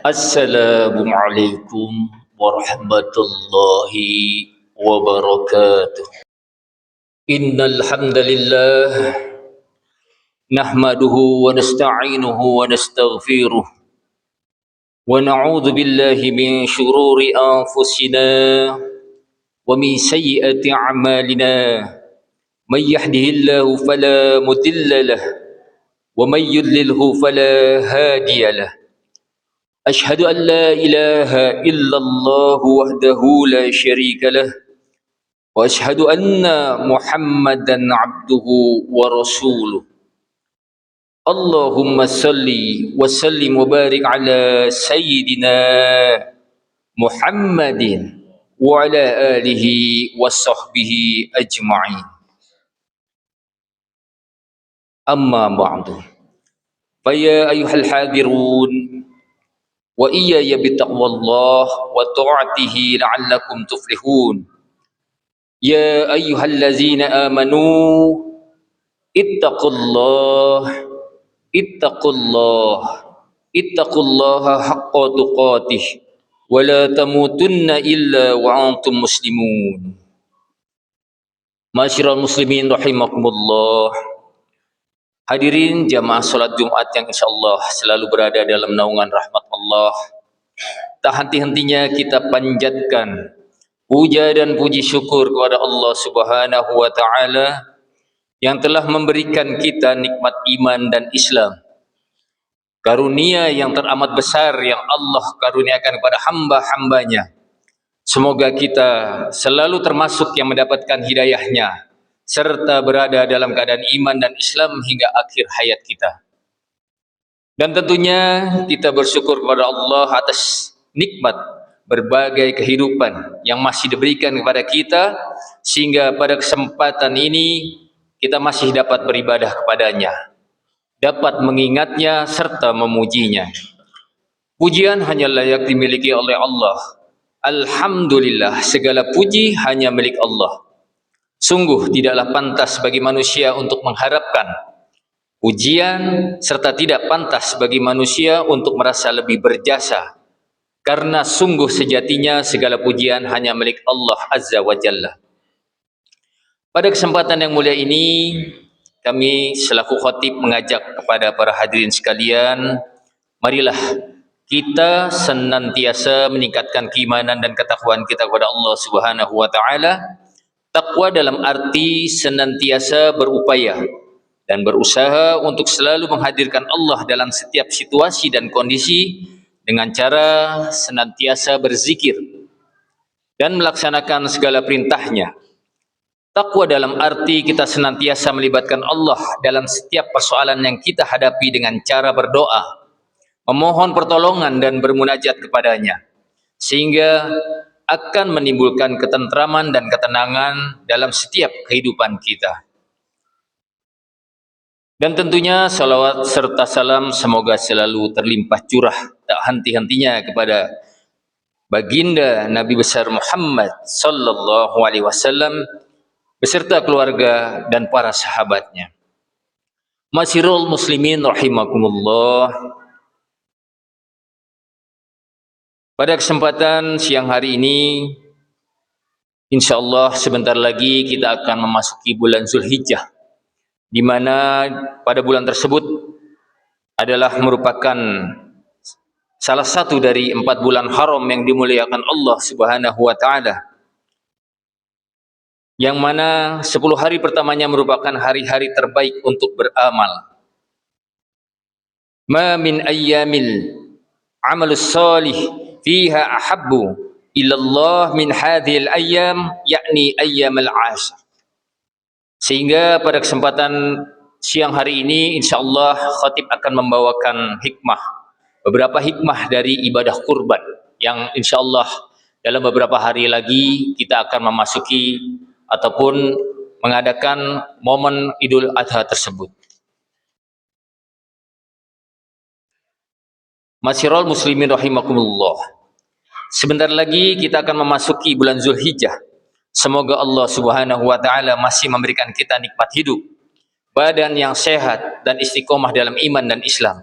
Assalamualaikum warahmatullahi wabarakatuh. Innal hamdalillah nahmaduhu wa nasta'inuhu wa nastaghfiruh wa na'udzu billahi min shururi anfusina wa min sayyiati a'malina. May yahdihillahu fala mudilla lahu wa may yudlilhu fala hadiya lahu. أشهد أن لا إله إلا الله وحده لا شريك له وأشهد أن محمدا عبده ورسوله. اللهم صل وسلم وبارك على سيدنا محمد وعلى آله وصحبه أجمعين. أما بعد فيا أيها الحاضرون وإياي بتقوى الله وطاعته لعلكم تفلحون. يا أيها الذين آمنوا اتقوا الله اتقوا الله حق تقاته ولا تموتن إلا وأنتم مسلمون. Masyiral muslimin rahimakumullah. Hadirin jamaah salat Jumat yang insyaallah selalu berada dalam naungan rahmat Allah. Tak henti-hentinya kita panjatkan puja dan puji syukur kepada Allah Subhanahu wa taala yang telah memberikan kita nikmat iman dan Islam. Karunia yang teramat besar yang Allah karuniakan kepada hamba-hambanya. Semoga kita selalu termasuk yang mendapatkan hidayahnya serta berada dalam keadaan iman dan Islam hingga akhir hayat kita. Dan tentunya kita bersyukur kepada Allah atas nikmat berbagai kehidupan yang masih diberikan kepada kita, sehingga pada kesempatan ini kita masih dapat beribadah kepadanya, dapat mengingatnya serta memujinya. Pujian hanya layak dimiliki oleh Allah. Alhamdulillah, segala puji hanya milik Allah. Sungguh tidaklah pantas bagi manusia untuk mengharapkan pujian, serta tidak pantas bagi manusia untuk merasa lebih berjasa, karena sungguh sejatinya segala pujian hanya milik Allah Azza wa Jalla. Pada kesempatan yang mulia ini, kami selaku khatib mengajak kepada para hadirin sekalian, marilah kita senantiasa meningkatkan keimanan dan ketakwaan kita kepada Allah Subhanahu wa taala. Takwa dalam arti senantiasa berupaya dan berusaha untuk selalu menghadirkan Allah dalam setiap situasi dan kondisi dengan cara senantiasa berzikir dan melaksanakan segala perintahnya. Takwa dalam arti kita senantiasa melibatkan Allah dalam setiap persoalan yang kita hadapi dengan cara berdoa, memohon pertolongan dan bermunajat kepadanya, sehingga akan menimbulkan ketentraman dan ketenangan dalam setiap kehidupan kita. Dan tentunya salawat serta salam semoga selalu terlimpah curah tak henti-hentinya kepada baginda Nabi besar Muhammad sallallahu alaihi wasallam beserta keluarga dan para sahabatnya. Masyiral muslimin rahimakumullah. Pada kesempatan siang hari ini, insyaallah sebentar lagi kita akan memasuki bulan Zulhijjah, di mana pada bulan tersebut adalah merupakan salah satu dari 4 bulan haram yang dimuliakan Allah Subhanahu wa taala, yang mana 10 hari pertamanya merupakan hari-hari terbaik untuk beramal. Ma min ayyamil amalus salih fiha ahabbu ilallah min hadhil ayyam, yakni ayyamal ashr. Sehingga pada kesempatan siang hari ini insyaallah khatib akan membawakan beberapa hikmah dari ibadah kurban yang insyaallah dalam beberapa hari lagi kita akan memasuki ataupun mengadakan momen Idul Adha tersebut. Masyiral muslimin rahimakumullah. Sebentar lagi kita akan memasuki bulan Zulhijjah. Semoga Allah Subhanahu wa taala masih memberikan kita nikmat hidup, badan yang sehat dan istiqomah dalam iman dan Islam.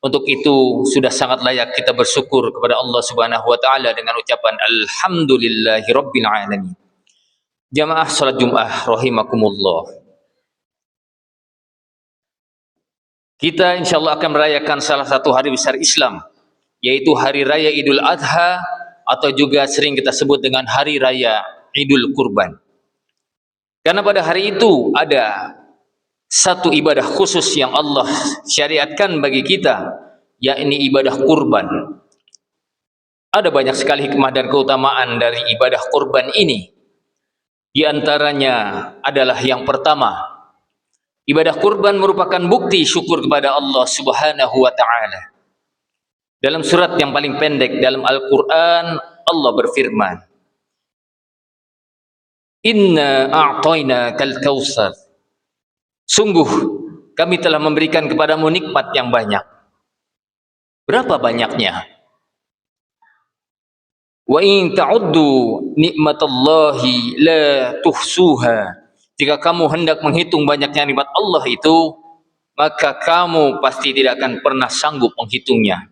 Untuk itu sudah sangat layak kita bersyukur kepada Allah Subhanahu wa taala dengan ucapan alhamdulillahirabbil alamin. Jamaah salat Jumat rahimakumullah. Kita insyaallah akan merayakan salah satu hari besar Islam, yaitu hari raya Idul Adha, atau juga sering kita sebut dengan hari raya Idul Kurban. Karena pada hari itu ada satu ibadah khusus yang Allah syariatkan bagi kita, yakni ibadah kurban. Ada banyak sekali hikmah dan keutamaan dari ibadah kurban ini. Di antaranya adalah yang pertama, ibadah kurban merupakan bukti syukur kepada Allah Subhanahu wa taala. Dalam surat yang paling pendek dalam Al-Qur'an, Allah berfirman, "Inna a'tainakal kautsar." Sungguh kami telah memberikan kepadamu nikmat yang banyak. Berapa banyaknya? Wa in ta'uddu nikmatallahi la tuhsuha. Jika kamu hendak menghitung banyaknya nikmat Allah itu, maka kamu pasti tidak akan pernah sanggup menghitungnya.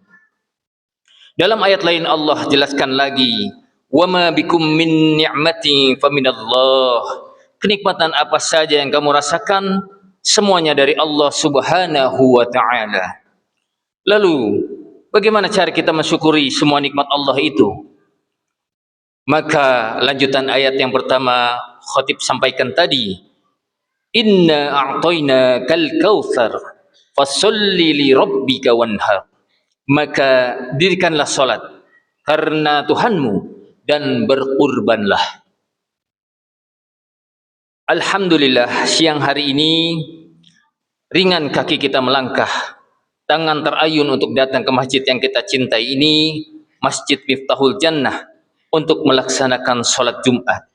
Dalam ayat lain Allah jelaskan lagi, "Wa ma bikum min ni'matin faminallah." Kenikmatan apa saja yang kamu rasakan, semuanya dari Allah Subhanahu wa taala. Lalu, bagaimana cara kita mensyukuri semua nikmat Allah itu? Maka lanjutan ayat yang pertama khatib sampaikan tadi, "Inna a'tainakal kautsar fasholli li rabbika wanhar." Maka dirikanlah salat karena Tuhanmu dan berkurbanlah. Alhamdulillah, siang hari ini ringan kaki kita melangkah, tangan terayun untuk datang ke masjid yang kita cintai ini, Masjid Miftahul Jannah, untuk melaksanakan sholat Jumat.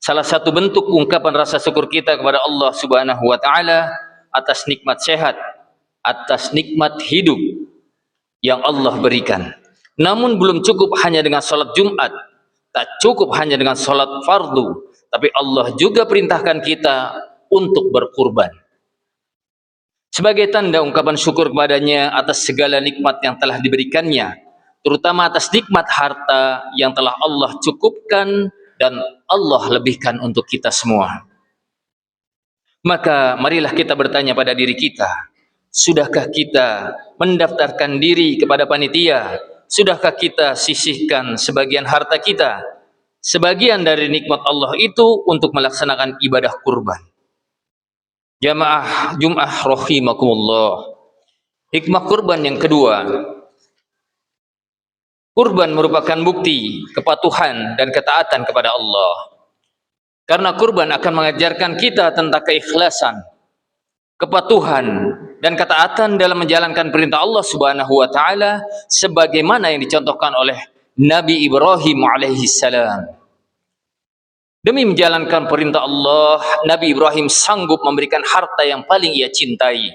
Salah satu bentuk ungkapan rasa syukur kita kepada Allah Subhanahu wa taala atas nikmat sehat, atas nikmat hidup yang Allah berikan. Namun belum cukup hanya dengan sholat Jumat, tak cukup hanya dengan sholat fardu, tapi Allah juga perintahkan kita untuk berkurban. Sebagai tanda ungkapan syukur kepadanya atas segala nikmat yang telah diberikannya, terutama atas nikmat harta yang telah Allah cukupkan dan Allah lebihkan untuk kita semua. Maka marilah kita bertanya pada diri kita, sudahkah kita mendaftarkan diri kepada panitia? Sudahkah kita sisihkan sebagian harta kita, sebagian dari nikmat Allah itu untuk melaksanakan ibadah kurban? Jamaah Jumat rahimakumullah. Hikmah kurban yang kedua, kurban merupakan bukti kepatuhan dan ketaatan kepada Allah. Karena kurban akan mengajarkan kita tentang keikhlasan, kepatuhan dan ketaatan dalam menjalankan perintah Allah Subhanahu wa taala sebagaimana yang dicontohkan oleh Nabi Ibrahim alaihi salam. Demi menjalankan perintah Allah, Nabi Ibrahim sanggup memberikan harta yang paling ia cintai,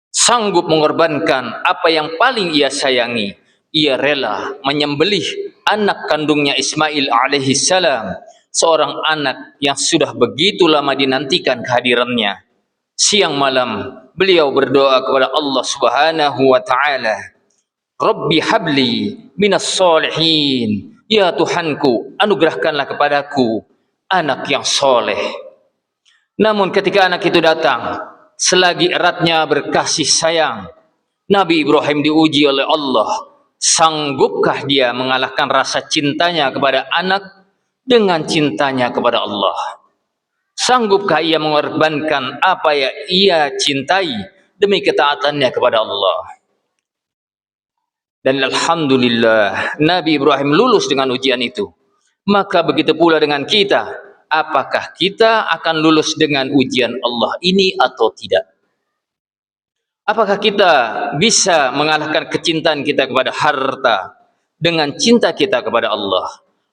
sanggup mengorbankan apa yang paling ia sayangi. Ia rela menyembelih anak kandungnya Ismail alaihi salam, seorang anak yang sudah begitu lama dinantikan kehadirannya. Siang malam beliau berdoa kepada Allah Subhanahu wa taala, "Rabbi habli minas solihin." Ya Tuhanku, anugerahkanlah kepadaku anak yang soleh. Namun ketika anak itu datang, selagi eratnya berkasih sayang, Nabi Ibrahim diuji oleh Allah. Sanggupkah dia mengalahkan rasa cintanya kepada anak dengan cintanya kepada Allah? Sanggupkah ia mengorbankan apa yang ia cintai demi ketaatannya kepada Allah? Dan alhamdulillah, Nabi Ibrahim lulus dengan ujian itu. Maka begitu pula dengan kita, apakah kita akan lulus dengan ujian Allah ini atau tidak? Apakah kita bisa mengalahkan kecintaan kita kepada harta dengan cinta kita kepada Allah?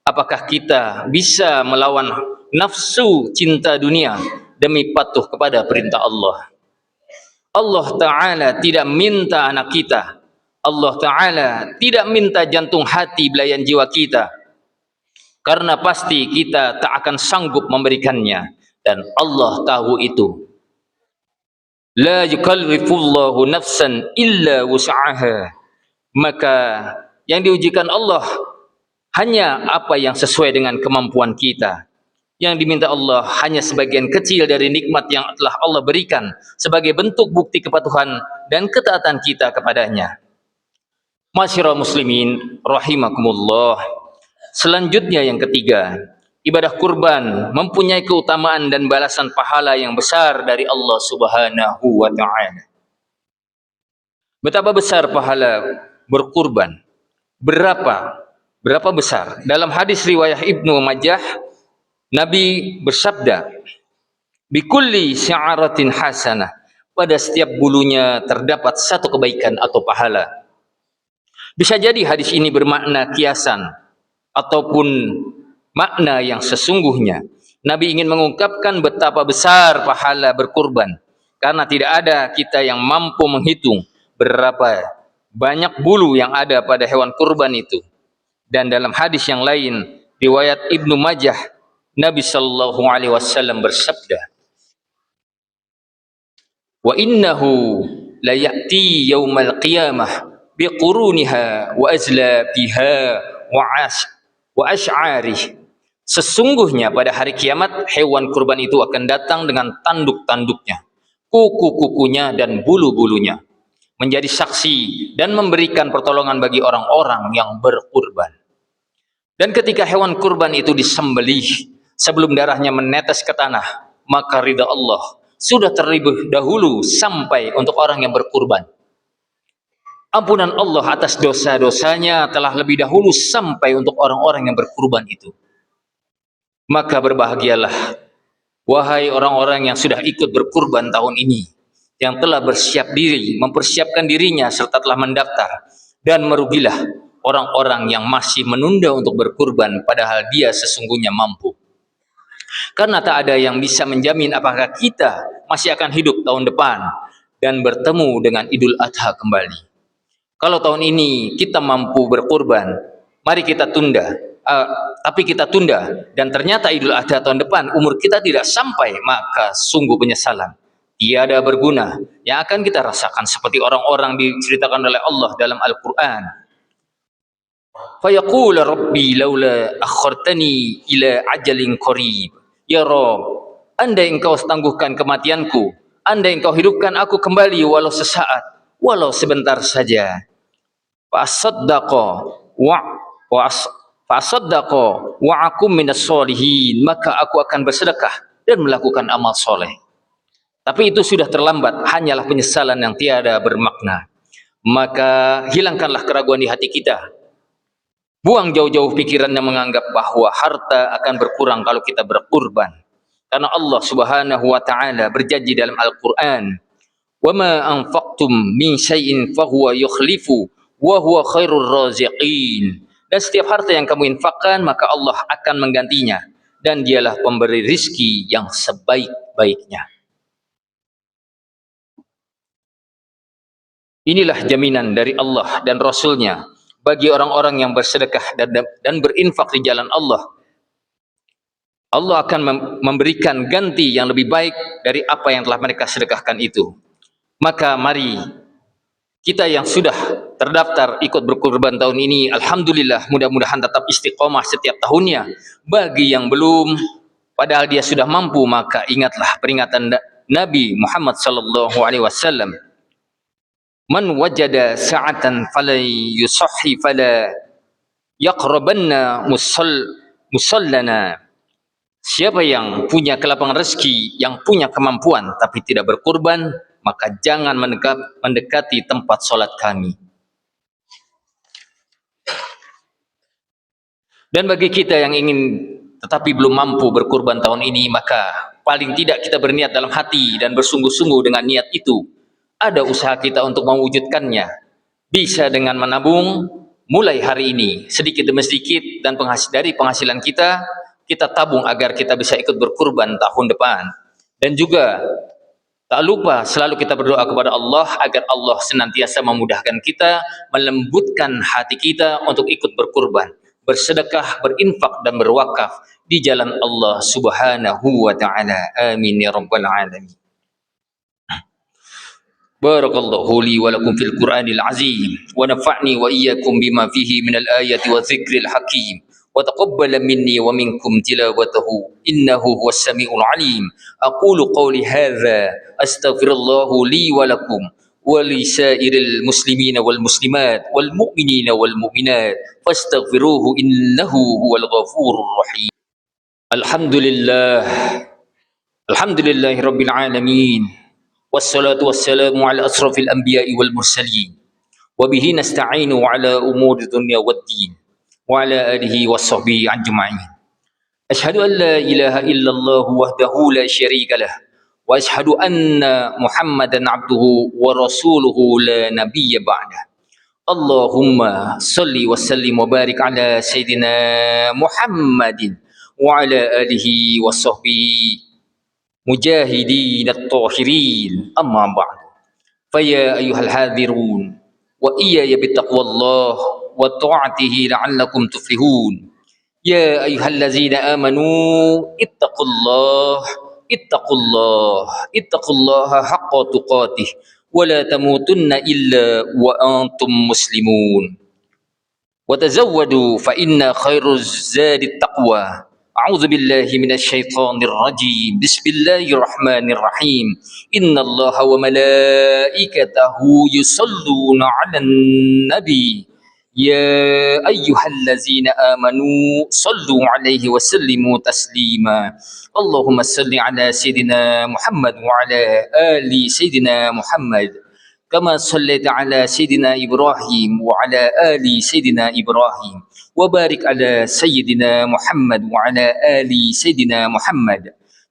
Apakah kita bisa melawan nafsu cinta dunia demi patuh kepada perintah Allah? Allah Ta'ala tidak minta anak kita. Allah Ta'ala tidak minta jantung hati belayan jiwa kita. Karena pasti kita tak akan sanggup memberikannya. Dan Allah tahu itu. La yukallifullahu nafsan illa wus'aha. Maka yang diujikan Allah hanya apa yang sesuai dengan kemampuan kita. Yang diminta Allah hanya sebagian kecil dari nikmat yang telah Allah berikan sebagai bentuk bukti kepatuhan dan ketaatan kita kepadanya. Masyiral muslimin rahimakumullah. Selanjutnya yang ketiga, ibadah kurban mempunyai keutamaan dan balasan pahala yang besar dari Allah Subhanahu wa taala. Betapa besar pahala berkurban? Berapa besar? Dalam hadis riwayat Ibnu Majah, Nabi bersabda, "Bikulli sya'aratin hasanah." Pada setiap bulunya terdapat satu kebaikan atau pahala. Bisa jadi hadis ini bermakna kiasan ataupun makna yang sesungguhnya. Nabi ingin mengungkapkan betapa besar pahala berkurban, karena tidak ada kita yang mampu menghitung berapa banyak bulu yang ada pada hewan kurban itu. Dan dalam hadis yang lain, riwayat Ibnu Majah, Nabi sallallahu alaihi wasallam bersabda, "Wa innahu la ya'ti yaumal qiyamah biquruniha wa azlafiha wa ash'arih." Sesungguhnya pada hari kiamat hewan kurban itu akan datang dengan tanduk-tanduknya, kuku-kukunya dan bulu-bulunya, menjadi saksi dan memberikan pertolongan bagi orang-orang yang berkurban. Dan ketika hewan kurban itu disembelih, sebelum darahnya menetes ke tanah, maka ridha Allah sudah terlebih dahulu sampai untuk orang yang berkurban. Ampunan Allah atas dosa-dosanya telah lebih dahulu sampai untuk orang-orang yang berkurban itu. Maka berbahagialah, wahai orang-orang yang sudah ikut berkurban tahun ini, yang telah bersiap diri, mempersiapkan dirinya serta telah mendaftar. Dan merugilah orang-orang yang masih menunda untuk berkurban padahal dia sesungguhnya mampu. Karena tak ada yang bisa menjamin apakah kita masih akan hidup tahun depan dan bertemu dengan Idul Adha kembali. Kalau tahun ini kita mampu berkurban, mari kita tunda. Tapi kita tunda dan ternyata Idul Adha tahun depan umur kita tidak sampai, maka sungguh penyesalan tiada berguna yang akan kita rasakan seperti orang-orang diceritakan oleh Allah dalam Al-Quran. Fayaqul rabbi laula akhartani ila ajalin qarib. Ya Rabb, andai engkau tangguhkan kematianku, andai engkau hidupkan aku kembali walau sesaat, walau sebentar saja. Fasaddaqa wa akum minas solihin, maka aku akan bersedekah dan melakukan amal soleh. Tapi itu sudah terlambat, hanyalah penyesalan yang tiada bermakna. Maka hilangkanlah keraguan di hati kita. Buang jauh-jauh pikiran yang menganggap bahwa harta akan berkurang kalau kita berkurban. Karena Allah Subhanahu wa taala berjanji dalam Al-Qur'an, "Wa ma anfaqtum min syai'in fahuwa yukhlifu wa huwa khairur raziqin." Dan setiap harta yang kamu infakkan maka Allah akan menggantinya dan dialah pemberi rizki yang sebaik-baiknya. Inilah jaminan dari Allah dan Rasulnya bagi orang-orang yang bersedekah dan berinfak di jalan Allah. Allah akan memberikan ganti yang lebih baik dari apa yang telah mereka sedekahkan itu. Maka mari kita yang sudah terdaftar ikut berkurban tahun ini, alhamdulillah, mudah-mudahan tetap istiqomah setiap tahunnya. Bagi yang belum, padahal dia sudah mampu, maka ingatlah peringatan Nabi Muhammad sallallahu alaihi wasallam, "Man wajada sa'atan fala yusahhi fala yaqrabanna musallana." Siapa yang punya kelapangan rezeki, yang punya kemampuan tapi tidak berkurban, maka jangan mendekati tempat sholat kami. Dan bagi kita yang ingin tetapi belum mampu berkurban tahun ini, maka paling tidak kita berniat dalam hati dan bersungguh-sungguh dengan niat itu. Ada usaha kita untuk mewujudkannya. Bisa dengan menabung mulai hari ini, sedikit demi sedikit, dan dari penghasilan kita tabung agar kita bisa ikut berkurban tahun depan. Dan juga tak lupa selalu kita berdoa kepada Allah agar Allah senantiasa memudahkan kita, melembutkan hati kita untuk ikut berkurban, bersedekah, berinfak dan berwakaf di jalan Allah Subhanahu wa taala. Amin ya rabbal alamin. بارك الله لي ولكم في القرآن العظيم ونفعني وإياكم بما فيه من الآية والذكر الحكيم وتقبل مني ومنكم تلاوته إنه هو السميع العليم أقول قولي هذا أستغفر الله لي ولكم ولسائر المسلمين والمسلمات والمؤمنين والمؤمنات فاستغفروه إنه هو الغفور الرحيم. الحمد لله، الحمد لله رب العالمين، والصلاة والسلام على أشرف الأنبياء والمرسلين، وبه نستعين على أمور الدنيا والدين، وعلى آله وصحبه أجمعين. أشهد أن لا إله إلا الله وحده لا شريك له، وأشهد أن محمدا عبده ورسوله لا نبي بعده. اللهم صل وسلم وبارك على سيدنا محمد وعلى آله وصحبه مجاهدين الطاهرين. أما بعد، فيا أيها الحاذرون وإياي بتقوى الله وطاعته لعلكم تفلحون. يا أيها الذين آمنوا اتقوا الله، اتقوا الله، اتقوا الله حق تقاته ولا تموتن إلا وأنتم مسلمون. وتزودوا فإن خير الزاد التقوى. أعوذ بالله من الشيطان الرجيم. بسم الله الرحمن الرحيم. إن الله وملائكته يصلون على النبي يا أيها الذين آمنوا صلوا عليه وسلموا تسليما. اللهم صل على سيدنا محمد وعلى آل سيدنا محمد كما صليت على سيدنا إبراهيم وعلى آل سيدنا إبراهيم، وبارك على سيدنا محمد وعلى آل سيدنا محمد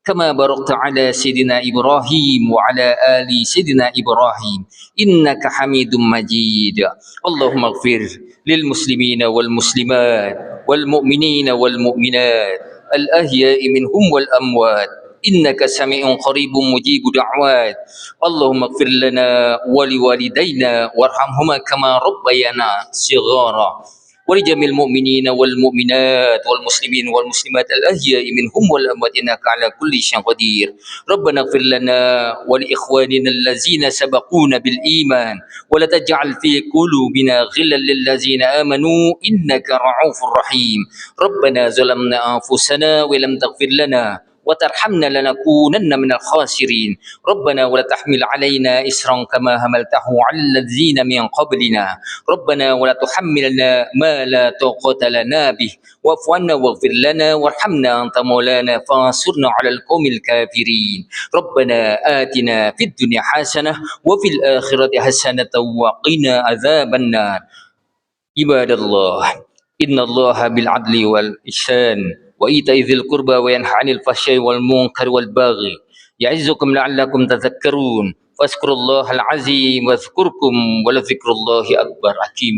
كما باركت على سيدنا إبراهيم وعلى آل سيدنا إبراهيم إنك حميد مجيد. اللهم اغفر للمسلمين والمسلمات والمؤمنين والمؤمنات الأحياء منهم والأموات إنك سميع قريب مجيب دعوات. اللهم اغفر لنا ولوالدينا وارحمهما كما ربيانا صغارا، ولجميع المؤمنين والمؤمنات والمسلمين والمسلمات الأحياء منهم والأموات إنك على كل شيء قدير. ربنا اغفر لنا ولإخواننا الذين سبقونا بالإيمان ولا تجعل في قلوبنا غلا للذين آمنوا إنك رؤوف رحيم. ربنا ظلمنا أنفسنا ولم تغفر لنا وترحمنا لنكونن من الخاسرين. ربنا ولا تحمل علينا إسرا كما حملته على الذين من قبلنا. ربنا ولا تحملنا ما لا طاقة لنا به واعف عنا واغفر لنا وارحمنا أنت مولانا فانصرنا على القوم الكافرين. ربنا آتنا في الدنيا حسنة وفي الآخرة حسنة وقنا عذاب النار. عباد الله، إن الله بالعدل والإحسان وإيتاء ذي القربى وينهى عن الفحشاء والمنكر والبغي يعظكم لعلكم تذكرون. فاذكروا الله العظيم واذكركم ولذكر الله أكبر. أقيم